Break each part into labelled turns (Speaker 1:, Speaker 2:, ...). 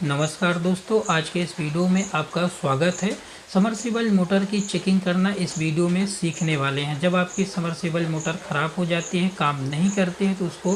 Speaker 1: नमस्कार दोस्तों, आज के इस वीडियो में आपका स्वागत है। समरसीबल मोटर की चेकिंग करना इस वीडियो में सीखने वाले हैं। जब आपकी समरसीबल मोटर ख़राब हो जाती है, काम नहीं करती है, तो उसको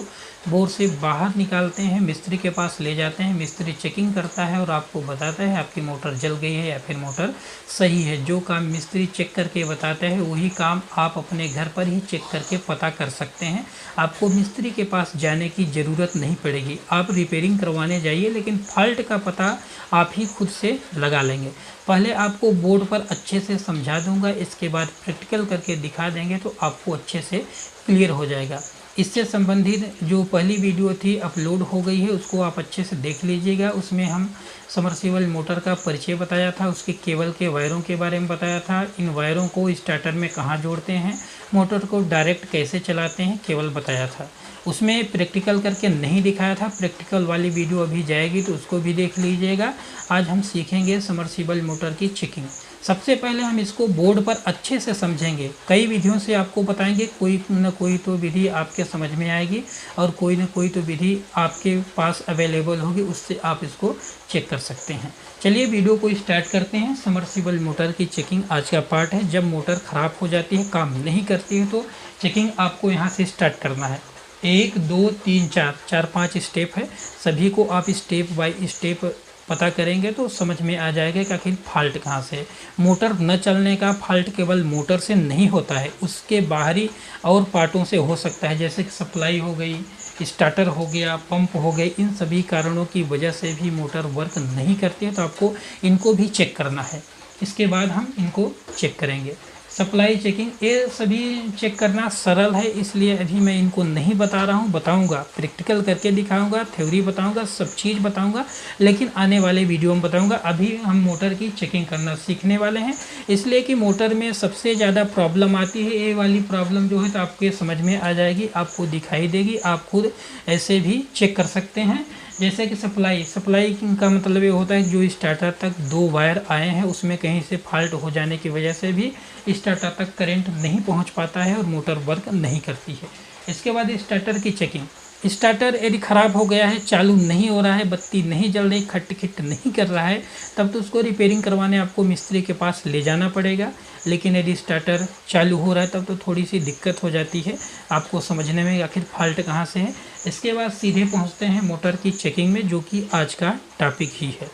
Speaker 1: बोर से बाहर निकालते हैं, मिस्त्री के पास ले जाते हैं। मिस्त्री चेकिंग करता है और आपको बताता है आपकी मोटर जल गई है या फिर मोटर सही है। जो काम मिस्त्री चेक करके बताता है वही काम आप अपने घर पर ही चेक करके पता कर सकते हैं। आपको मिस्त्री के पास जाने की ज़रूरत नहीं पड़ेगी। आप रिपेयरिंग करवाने जाइए, लेकिन फॉल्ट का पता आप ही खुद से लगा लेंगे। पहले आपको बोर्ड पर अच्छे से समझा दूंगा, इसके बाद प्रैक्टिकल करके दिखा देंगे तो आपको अच्छे से क्लियर हो जाएगा। इससे संबंधित जो पहली वीडियो थी अपलोड हो गई है, उसको आप अच्छे से देख लीजिएगा। उसमें हम समरसीबल मोटर का परिचय बताया था, उसके केबल के वायरों के बारे में बताया था, इन वायरों को स्टार्टर में कहाँ जोड़ते हैं, मोटर को डायरेक्ट कैसे चलाते हैं, केवल बताया था। उसमें प्रैक्टिकल करके नहीं दिखाया था। प्रैक्टिकल वाली वीडियो अभी जाएगी तो उसको भी देख लीजिएगा। आज हम सीखेंगे समरसीबल मोटर की चेकिंग। सबसे पहले हम इसको बोर्ड पर अच्छे से समझेंगे। कई विधियों से आपको बताएंगे, कोई न कोई तो विधि आपके समझ में आएगी और कोई न कोई तो विधि आपके पास अवेलेबल होगी, उससे आप इसको चेक कर सकते हैं। चलिए वीडियो को स्टार्ट करते हैं। समरसीबल मोटर की चेकिंग आज का पार्ट है। जब मोटर ख़राब हो जाती है, काम नहीं करती है, तो चेकिंग आपको यहाँ से स्टार्ट करना है। 1 2 3 4 5 स्टेप है। सभी को आप स्टेप बाय स्टेप पता करेंगे तो समझ में आ जाएगा कि आखिर फॉल्ट कहाँ से है। मोटर न चलने का फॉल्ट केवल मोटर से नहीं होता है, उसके बाहरी और पार्टों से हो सकता है, जैसे कि सप्लाई हो गई, स्टार्टर हो गया, पंप हो गए। इन सभी कारणों की वजह से भी मोटर वर्क नहीं करती है, तो आपको इनको भी चेक करना है। इसके बाद हम इनको चेक करेंगे। सप्लाई चेकिंग, ये सभी चेक करना सरल है, इसलिए अभी मैं इनको नहीं बता रहा हूँ। बताऊँगा, प्रैक्टिकल करके दिखाऊँगा, थ्योरी बताऊँगा, सब चीज़ बताऊँगा, लेकिन आने वाले वीडियो में बताऊँगा। अभी हम मोटर की चेकिंग करना सीखने वाले हैं, इसलिए कि मोटर में सबसे ज़्यादा प्रॉब्लम आती है। ये वाली प्रॉब्लम जो है तो आपके समझ में आ जाएगी, आपको दिखाई देगी। आप खुद ऐसे भी चेक कर सकते हैं। जैसे कि सप्लाई का मतलब ये होता है जो स्टार्टर तक 2 वायर आए हैं, उसमें कहीं से फॉल्ट हो जाने की वजह से भी स्टार्टर तक करंट नहीं पहुंच पाता है और मोटर वर्क नहीं करती है। इसके बाद स्टार्टर की चेकिंग। स्टार्टर यदि ख़राब हो गया है, चालू नहीं हो रहा है, बत्ती नहीं जल रही, खट खिट नहीं कर रहा है, तब तो उसको रिपेयरिंग करवाने आपको मिस्त्री के पास ले जाना पड़ेगा। लेकिन यदि स्टार्टर चालू हो रहा है तब तो थोड़ी सी दिक्कत हो जाती है आपको समझने में आखिर फॉल्ट कहाँ से है। इसके बाद सीधे पहुँचते हैं मोटर की चेकिंग में, जो कि आज का टॉपिक ही है।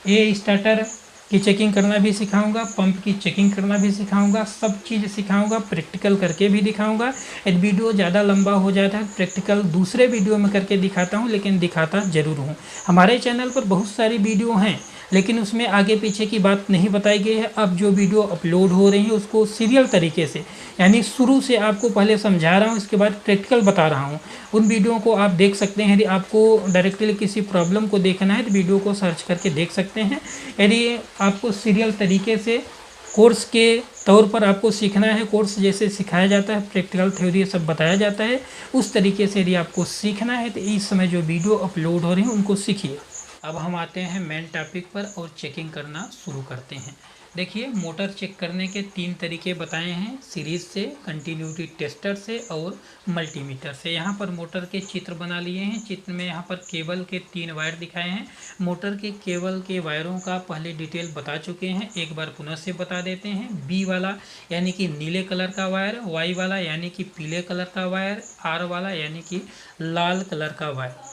Speaker 1: ये स्टार्टर की चेकिंग करना भी सिखाऊंगा, पंप की चेकिंग करना भी सिखाऊंगा, सब चीज़ सिखाऊंगा, प्रैक्टिकल करके भी दिखाऊंगा। यदि वीडियो ज़्यादा लंबा हो जाता है, प्रैक्टिकल दूसरे वीडियो में करके दिखाता हूं, लेकिन दिखाता ज़रूर हूं। हमारे चैनल पर बहुत सारी वीडियो हैं, लेकिन उसमें आगे पीछे की बात नहीं बताई गई है। अब जो वीडियो अपलोड हो रही है उसको सीरियल तरीके से, यानी शुरू से आपको पहले समझा रहा हूँ, इसके बाद प्रैक्टिकल बता रहा हूँ। उन वीडियो को आप देख सकते हैं। यदि आपको डायरेक्टली किसी प्रॉब्लम को देखना है तो वीडियो को सर्च करके देख सकते हैं। यदि आपको सीरियल तरीके से कोर्स के तौर पर आपको सीखना है, कोर्स जैसे सिखाया जाता है, प्रैक्टिकल थ्योरी सब बताया जाता है, उस तरीके से यदि आपको सीखना है तो इस समय जो वीडियो अपलोड हो रही है उनको सीखिए। अब हम आते हैं मेन टॉपिक पर और चेकिंग करना शुरू करते हैं। देखिए, मोटर चेक करने के 3 तरीके बताए हैं, सीरीज से, कंटिन्यूटी टेस्टर से और मल्टीमीटर से। यहाँ पर मोटर के चित्र बना लिए हैं। चित्र में यहाँ पर केबल के 3 वायर दिखाए हैं। मोटर के केबल के वायरों का पहले डिटेल बता चुके हैं, एक बार पुनः से बता देते हैं। बी वाला यानी कि नीले कलर का वायर, वाई वाला यानी कि पीले कलर का वायर, आर वाला यानी कि लाल कलर का वायर।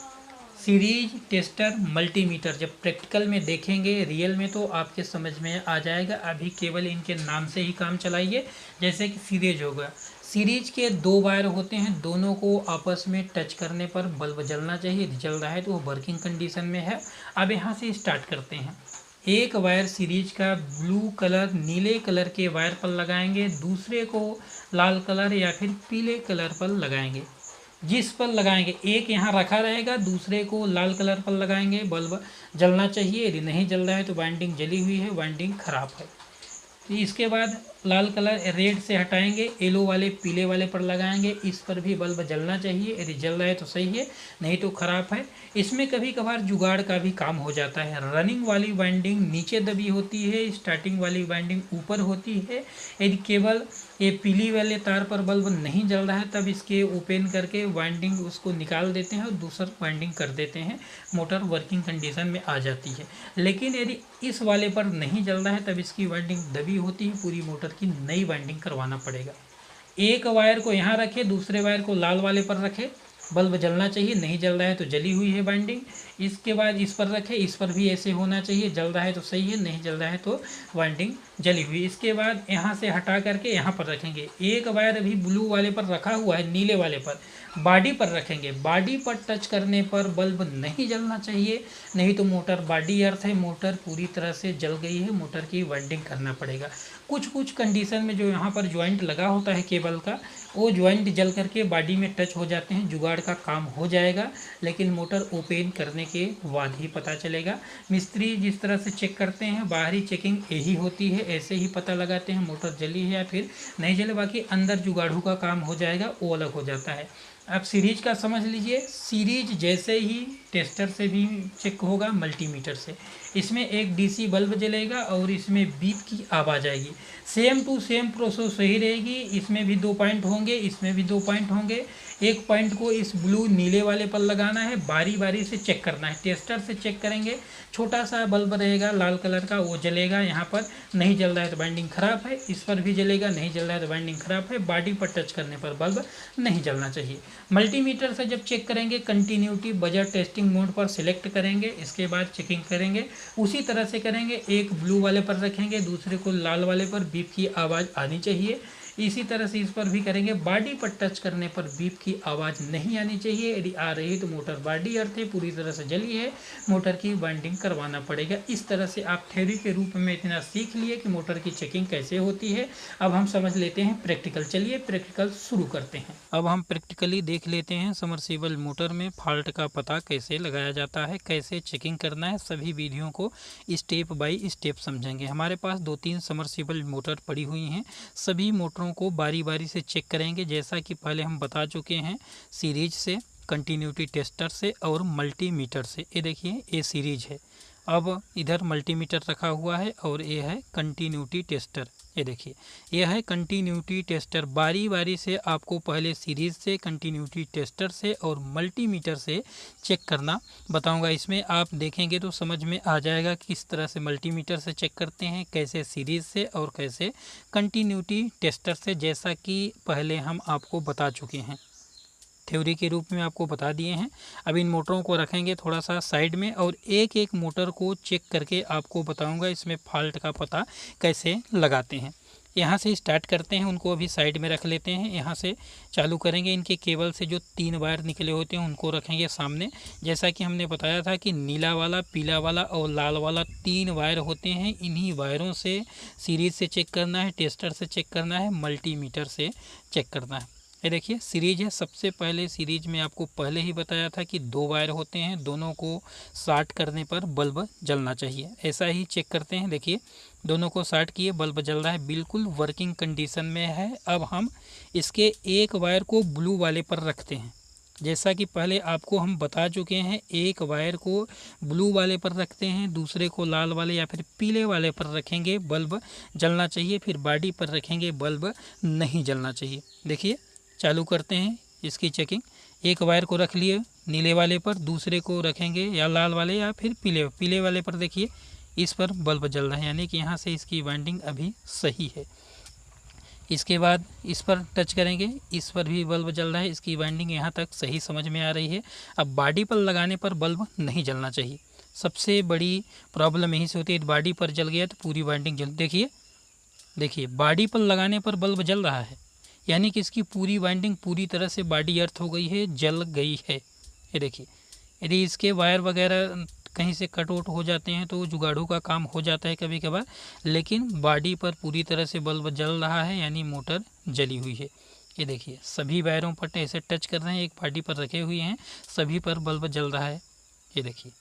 Speaker 1: सीरीज, टेस्टर, मल्टीमीटर जब प्रैक्टिकल में देखेंगे, रियल में, तो आपके समझ में आ जाएगा। अभी केवल इनके नाम से ही काम चलाइए। जैसे कि सीरीज हो गया, सीरीज के 2 वायर होते हैं, दोनों को आपस में टच करने पर बल्ब जलना चाहिए। यदि जल रहा है तो वो वर्किंग कंडीशन में है। अब यहाँ से स्टार्ट करते हैं। एक वायर सीरीज का ब्लू कलर, नीले कलर के वायर पर लगाएंगे, दूसरे को लाल कलर या फिर पीले कलर पर लगाएंगे। जिस पर लगाएंगे, एक यहाँ रखा रहेगा, दूसरे को लाल कलर पर लगाएंगे, बल्ब जलना चाहिए। यदि नहीं जल रहा है तो वाइंडिंग जली हुई है, वाइंडिंग खराब है। इसके बाद लाल कलर रेड से हटाएंगे, येलो वाले पीले वाले पर लगाएंगे, इस पर भी बल्ब जलना चाहिए। यदि जल रहा है तो सही है, नहीं तो खराब है। इसमें कभी कभार जुगाड़ का भी काम हो जाता है। रनिंग वाली वाइंडिंग नीचे दबी होती है, स्टार्टिंग वाली वाइंडिंग ऊपर होती है। यदि केवल ये पीली वाले तार पर बल्ब नहीं जल रहा है तब इसके ओपन करके वाइंडिंग उसको निकाल देते हैं और दूसरा वाइंडिंग कर देते हैं, मोटर वर्किंग कंडीशन में आ जाती है। लेकिन यदि इस वाले पर नहीं जल रहा है तब इसकी वाइंडिंग दबी होती है, पूरी मोटर की नई वाइंडिंग करवाना पड़ेगा। एक वायर को यहाँ रखे, दूसरे वायर को लाल वाले पर रखे, बल्ब जलना चाहिए। नहीं जल रहा है तो जली हुई है वाइंडिंग। इसके बाद इस पर रखे, इस पर भी ऐसे होना चाहिए, जल रहा है तो सही है, नहीं जल रहा है तो वाइंडिंग जली हुई। इसके बाद यहाँ से हटा करके यहाँ पर रखेंगे। एक वायर अभी ब्लू वाले पर रखा हुआ है, नीले वाले पर बॉडी पर रखेंगे। बॉडी पर टच करने पर बल्ब नहीं जलना चाहिए, नहीं तो मोटर बॉडी अर्थ है, मोटर पूरी तरह से जल गई है, मोटर की वाइंडिंग करना पड़ेगा। कुछ कुछ कंडीशन में जो यहाँ पर ज्वाइंट लगा होता है केबल का, वो ज्वाइंट जल करके बॉडी में टच हो जाते हैं, जुगाड़ का काम हो जाएगा, लेकिन मोटर ओपन करने के बाद ही पता चलेगा। मिस्त्री जिस तरह से चेक करते हैं, बाहरी चेकिंग यही होती है, ऐसे ही पता लगाते हैं मोटर जली है या फिर नहीं जले। बाकी अंदर जुगाड़ू का काम हो जाएगा, वो अलग हो जाता है। अब सीरीज का समझ लीजिए। सीरीज जैसे ही टेस्टर से भी चेक होगा, मल्टीमीटर से, इसमें एक डीसी बल्ब जलेगा और इसमें बीप की आवाज़ आएगी। सेम टू सेम प्रोसेस सही रहेगी। इसमें भी 2 पॉइंट होंगे, इसमें भी 2 पॉइंट होंगे। एक पॉइंट को इस ब्लू नीले वाले पर लगाना है, बारी बारी से चेक करना है। टेस्टर से चेक करेंगे, छोटा सा बल्ब रहेगा लाल कलर का, वो जलेगा। यहाँ पर नहीं जल रहा है तो बाइंडिंग खराब है, इस पर भी जलेगा, नहीं जल रहा है तो बाइंडिंग खराब है। बॉडी पर टच करने पर बल्ब नहीं जलना चाहिए। मल्टीमीटर से जब चेक करेंगे, कंटिन्यूटी बजट टेस्टिंग मोड पर सिलेक्ट करेंगे, इसके बाद चेकिंग करेंगे। उसी तरह से करेंगे, एक ब्लू वाले पर रखेंगे, दूसरे को लाल वाले पर, बीप की आवाज़ आनी चाहिए। इसी तरह से इस पर भी करेंगे। बॉडी पर टच करने पर बीप की आवाज़ नहीं आनी चाहिए, यदि आ रही है तो मोटर बॉडी अर्थ है, पूरी तरह से जली है, मोटर की वाइंडिंग करवाना पड़ेगा। इस तरह से आप थ्योरी के रूप में इतना सीख लिए कि मोटर की चेकिंग कैसे होती है। अब हम समझ लेते हैं प्रैक्टिकल। चलिए प्रैक्टिकल शुरू करते हैं। अब हम प्रैक्टिकली देख लेते हैं सबमर्सिबल मोटर में फॉल्ट का पता कैसे लगाया जाता है, कैसे चेकिंग करना है। सभी विधियों को स्टेप बाय स्टेप समझेंगे। हमारे पास 2-3 सबमर्सिबल मोटर पड़ी हुई हैं, सभी मोटरों को बारी बारी से चेक करेंगे, जैसा कि पहले हम बता चुके हैं, सीरीज से, कंटिन्यूटी टेस्टर से और मल्टीमीटर से। ये देखिए, ये सीरीज है। अब इधर मल्टीमीटर रखा हुआ है और ये है कंटिन्यूटी टेस्टर। ये देखिए, यह है कंटिन्यूटी टेस्टर। बारी बारी से आपको पहले सीरीज से, कंटिन्यूटी टेस्टर से और मल्टीमीटर से चेक करना बताऊंगा। इसमें आप देखेंगे तो समझ में आ जाएगा किस तरह से मल्टीमीटर से चेक करते हैं, कैसे सीरीज से और कैसे कंटिन्यूटी टेस्टर से, जैसा कि पहले हम आपको बता चुके हैं, थ्योरी के रूप में आपको बता दिए हैं। अब इन मोटरों को रखेंगे थोड़ा सा साइड में और एक एक मोटर को चेक करके आपको बताऊंगा इसमें फॉल्ट का पता कैसे लगाते हैं। यहाँ से स्टार्ट करते हैं, उनको अभी साइड में रख लेते हैं। यहाँ से चालू करेंगे। इनके केबल से जो 3 वायर निकले होते हैं उनको रखेंगे सामने। जैसा कि हमने बताया था कि नीला वाला, पीला वाला और लाल वाला 3 वायर होते हैं। इन्हीं वायरों से सीरीज से चेक करना है, टेस्टर से चेक करना है, मल्टीमीटर से चेक करना है। ये देखिए, सीरीज है। सबसे पहले सीरीज में आपको पहले ही बताया था कि 2 वायर होते हैं, दोनों को शॉर्ट करने पर बल्ब जलना चाहिए। ऐसा ही चेक करते हैं। देखिए, दोनों को शॉर्ट किए, बल्ब जल रहा है, बिल्कुल वर्किंग कंडीशन में है। अब हम इसके एक वायर को ब्लू वाले पर रखते हैं। जैसा कि पहले आपको हम बता चुके हैं, एक वायर को ब्लू वाले पर रखते हैं, दूसरे को लाल वाले या फिर पीले वाले पर रखेंगे, बल्ब जलना चाहिए। फिर बॉडी पर रखेंगे, बल्ब नहीं जलना चाहिए। देखिए, चालू करते हैं इसकी चेकिंग। एक वायर को रख लिए नीले वाले पर, दूसरे को रखेंगे या लाल वाले या फिर पीले वाले पर। देखिए, इस पर बल्ब जल रहा है, यानी कि यहाँ से इसकी वाइंडिंग अभी सही है। इसके बाद इस पर टच करेंगे, इस पर भी बल्ब जल रहा है, इसकी वाइंडिंग यहाँ तक सही समझ में आ रही है। अब बॉडी पर लगाने पर बल्ब नहीं जलना चाहिए। सबसे बड़ी प्रॉब्लम यहीं से होती है, बॉडी पर जल गया तो पूरी वाइंडिंग जल। देखिए, बॉडी पर लगाने पर बल्ब जल रहा है, यानी कि इसकी पूरी वाइंडिंग पूरी तरह से बॉडी अर्थ हो गई है, जल गई है। ये देखिए, यदि इसके वायर वगैरह कहीं से कट आउट हो जाते हैं तो जुगाड़ू का काम हो जाता है कभी कभार, लेकिन बॉडी पर पूरी तरह से बल्ब जल रहा है, यानी मोटर जली हुई है। ये देखिए, सभी वायरों पर ऐसे टच कर रहे हैं, एक बॉडी पर रखे हुए हैं, सभी पर बल्ब जल रहा है। ये देखिए,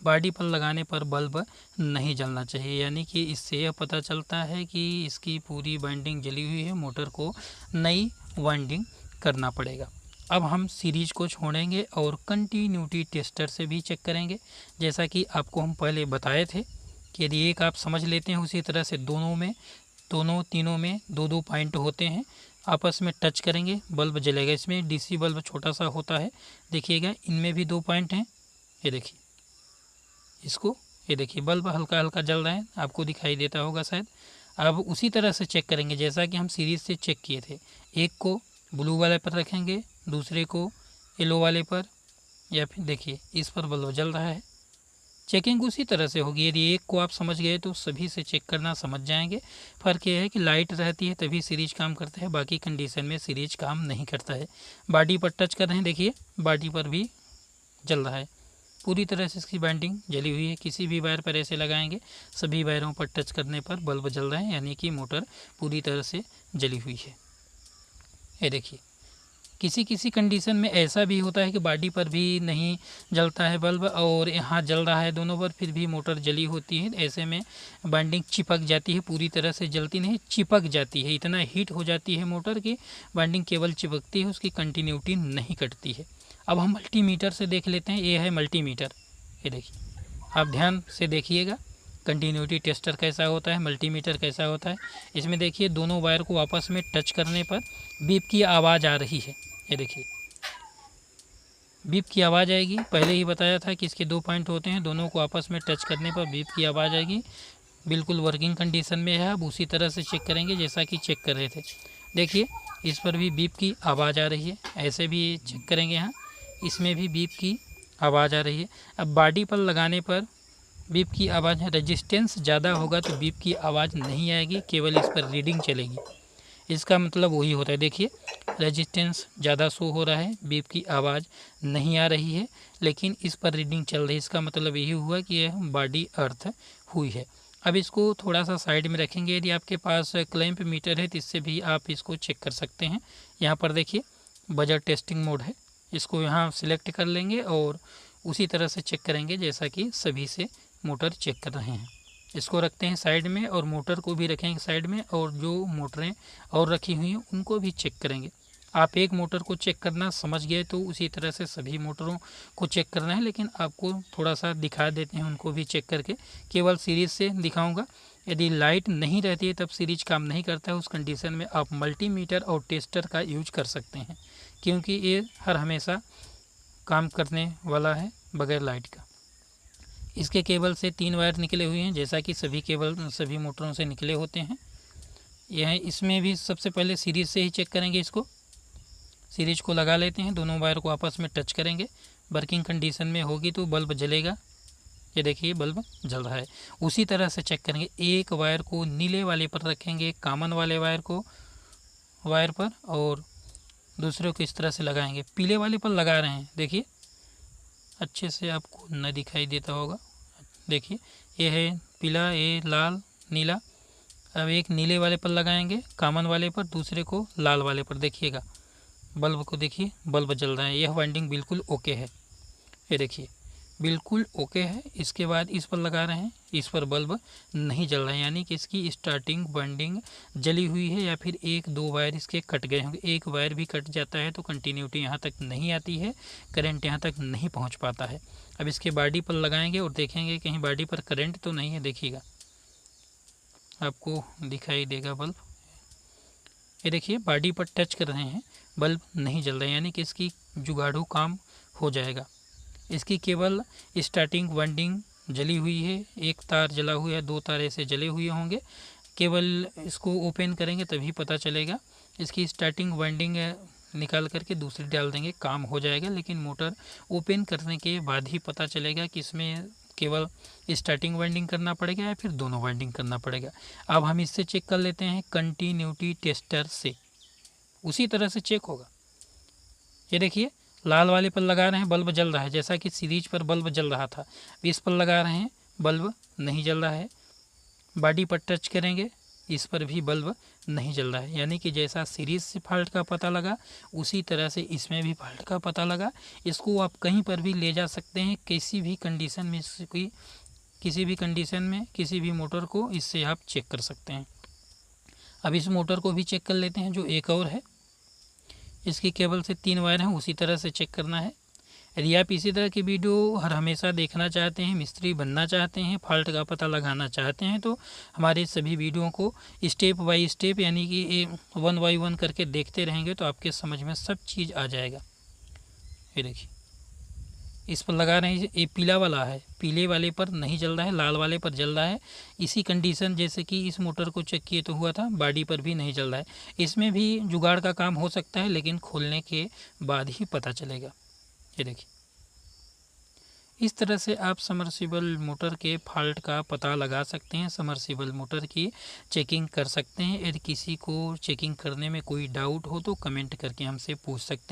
Speaker 1: बॉडी पर लगाने पर बल्ब नहीं जलना चाहिए, यानी कि इससे यह पता चलता है कि इसकी पूरी वाइंडिंग जली हुई है, मोटर को नई वाइंडिंग करना पड़ेगा। अब हम सीरीज को छोड़ेंगे और कंटिन्यूटी टेस्टर से भी चेक करेंगे। जैसा कि आपको हम पहले बताए थे कि यदि एक आप समझ लेते हैं, उसी तरह से दोनों तीनों में दो दो पॉइंट होते हैं, आपस में टच करेंगे बल्ब जलेगा। इसमें डीसी बल्ब छोटा सा होता है, देखिएगा इनमें भी दो पॉइंट हैं, ये देखिए इसको, ये देखिए बल्ब हल्का हल्का जल रहा है, आपको दिखाई देता होगा शायद। अब उसी तरह से चेक करेंगे जैसा कि हम सीरीज से चेक किए थे। एक को ब्लू वाले पर रखेंगे, दूसरे को येलो वाले पर, या फिर देखिए इस पर बल्ब जल रहा है। चेकिंग उसी तरह से होगी। यदि एक को आप समझ गए तो सभी से चेक करना समझ जाएंगे। फ़र्क यह है कि लाइट रहती है तभी सीरीज काम करता है, बाकी कंडीशन में सीरीज काम नहीं करता है। बॉडी पर टच कर रहे हैं, देखिए बॉडी पर भी जल रहा है, पूरी तरह से इसकी बाइंडिंग जली हुई है। किसी भी वायर पर ऐसे लगाएंगे, सभी वायरों पर टच करने पर बल्ब जल रहा है, यानी कि मोटर पूरी तरह से जली हुई है। ये देखिए किसी किसी कंडीशन में ऐसा भी होता है कि बॉडी पर भी नहीं जलता है बल्ब और यहाँ जल रहा है दोनों पर, फिर भी मोटर जली होती है। ऐसे में बाइंडिंग चिपक जाती है, पूरी तरह से जलती नहीं, चिपक जाती है। इतना हीट हो जाती है मोटर की बाइंडिंग केवल चिपकती है, उसकी कंटिन्यूटी नहीं कटती है। अब हम मल्टीमीटर से देख लेते हैं। ये है मल्टीमीटर, ये देखिए आप ध्यान से देखिएगा कंटिन्यूटी टेस्टर कैसा होता है, मल्टीमीटर कैसा होता है। इसमें देखिए दोनों वायर को आपस में टच करने पर बीप की आवाज़ आ रही है। ये देखिए बीप की आवाज़ आएगी, पहले ही बताया था कि इसके दो पॉइंट होते हैं, दोनों को आपस में टच करने पर बीप की आवाज़ आएगी। बिल्कुल वर्किंग कंडीशन में है। अब उसी तरह से चेक करेंगे जैसा कि चेक कर रहे थे। देखिए इस पर भी बीप की आवाज़ आ रही है, ऐसे भी चेक करेंगे, यहाँ इसमें भी बीप की आवाज़ आ रही है। अब बॉडी पर लगाने पर बीप की आवाज़ है, रेजिस्टेंस ज़्यादा होगा तो बीप की आवाज़ नहीं आएगी, केवल इस पर रीडिंग चलेगी। इसका मतलब वही होता है। देखिए रेजिस्टेंस ज़्यादा शो हो रहा है, बीप की आवाज़ नहीं आ रही है, लेकिन इस पर रीडिंग चल रही है। इसका मतलब यही हुआ कि यह बॉडी अर्थ हुई है। अब इसको थोड़ा सा साइड में रखेंगे। यदि आपके पास क्लैंप मीटर है तो इससे भी आप इसको चेक कर सकते हैं। यहाँ पर देखिए बजर टेस्टिंग मोड है, इसको यहाँ सिलेक्ट कर लेंगे और उसी तरह से चेक करेंगे जैसा कि सभी से मोटर चेक कर रहे हैं। इसको रखते हैं साइड में और मोटर को भी रखेंगे साइड में, और जो मोटरें और रखी हुई हैं उनको भी चेक करेंगे। आप एक मोटर को चेक करना समझ गए तो उसी तरह से सभी मोटरों को चेक करना है, लेकिन आपको थोड़ा सा दिखा देते हैं उनको भी चेक करके। केवल सीरीज से दिखाऊंगा। यदि लाइट नहीं रहती है तब सीरीज काम नहीं करता है, उस कंडीशन में आप मल्टीमीटर और टेस्टर का यूज कर सकते हैं, क्योंकि ये हर हमेशा काम करने वाला है बगैर लाइट का। इसके केबल से 3 वायर निकले हुए हैं, जैसा कि सभी केबल सभी मोटरों से निकले होते हैं। यह इसमें भी सबसे पहले सीरीज से ही चेक करेंगे। इसको सीरीज को लगा लेते हैं, दोनों वायर को आपस में टच करेंगे, वर्किंग कंडीशन में होगी तो बल्ब जलेगा। ये देखिए बल्ब जल रहा है। उसी तरह से चेक करेंगे। एक वायर को नीले वाले पर रखेंगे, कॉमन वाले वायर को वायर पर, और दूसरे को इस तरह से लगाएंगे। पीले वाले पर लगा रहे हैं, देखिए अच्छे से आपको न दिखाई देता होगा। देखिए ये है पीला, ये लाल, नीला। अब एक नीले वाले पर लगाएंगे, कॉमन वाले पर, दूसरे को लाल वाले पर। देखिएगा बल्ब को, देखिए बल्ब जल रहा है। यह वाइंडिंग बिल्कुल ओके है, ये देखिए बिल्कुल ओके है। इसके बाद इस पर लगा रहे हैं, इस पर बल्ब नहीं जल रहा है, यानी कि इसकी स्टार्टिंग वाइंडिंग जली हुई है, या फिर एक दो वायर इसके कट गए होंगे। एक वायर भी कट जाता है तो कंटिन्यूटी यहाँ तक नहीं आती है, करंट यहाँ तक नहीं पहुँच पाता है। अब इसके बॉडी पर लगाएंगे और देखेंगे कहीं बॉडी पर करंट तो नहीं है। देखिएगा आपको दिखाई देगा बल्ब, ये देखिए बॉडी पर टच कर रहे हैं, बल्ब नहीं जल रहा है, यानी कि इसकी जुगाड़ू काम हो जाएगा। इसकी केवल स्टार्टिंग वाइंडिंग जली हुई है, एक तार जला हुआ है, 2 तार ऐसे जले हुए होंगे। केवल इसको ओपन करेंगे तभी पता चलेगा। इसकी स्टार्टिंग वाइंडिंग निकाल करके दूसरी डाल देंगे, काम हो जाएगा। लेकिन मोटर ओपन करने के बाद ही पता चलेगा कि इसमें केवल स्टार्टिंग वाइंडिंग करना पड़ेगा या फिर दोनों वाइंडिंग करना पड़ेगा। अब हम इससे चेक कर लेते हैं कंटिन्यूटी टेस्टर से, उसी तरह से चेक होगा। ये देखिए लाल वाले पर लगा रहे हैं, बल्ब जल रहा है, जैसा कि सीरीज पर बल्ब जल रहा था। इस पर लगा रहे हैं, बल्ब नहीं जल रहा है। बॉडी पर टच करेंगे, इस पर भी बल्ब नहीं जल रहा है। यानी कि जैसा सीरीज से फॉल्ट का पता लगा उसी तरह से इसमें भी फॉल्ट का पता लगा। इसको आप कहीं पर भी ले जा सकते हैं, किसी भी कंडीशन में, किसी भी कंडीशन में किसी भी मोटर को इससे आप चेक कर सकते हैं। अब इस मोटर को भी चेक कर लेते हैं। जो एक और है, इसकी केबल से 3 वायर हैं, उसी तरह से चेक करना है। यदि आप इसी तरह की वीडियो हर हमेशा देखना चाहते हैं, मिस्त्री बनना चाहते हैं, फॉल्ट का पता लगाना चाहते हैं, तो हमारे सभी वीडियो को स्टेप बाय स्टेप यानी कि 1 बाय 1 करके देखते रहेंगे तो आपके समझ में सब चीज़ आ जाएगा। ये देखिए, इस पर लगा रहे हैं, ये पीला वाला है, पीले वाले पर नहीं जल रहा है, लाल वाले पर जल रहा है। इसी कंडीशन जैसे कि इस मोटर को चेक किए तो हुआ था, बॉडी पर भी नहीं जल रहा है। इसमें भी जुगाड़ का काम हो सकता है, लेकिन खोलने के बाद ही पता चलेगा। ये देखिए, इस तरह से आप समर्सिबल मोटर के फॉल्ट का पता लगा सकते हैं, समर्सिबल मोटर की चेकिंग कर सकते हैं। यदि किसी को चेकिंग करने में कोई डाउट हो तो कमेंट करके हमसे पूछ सकते हैं।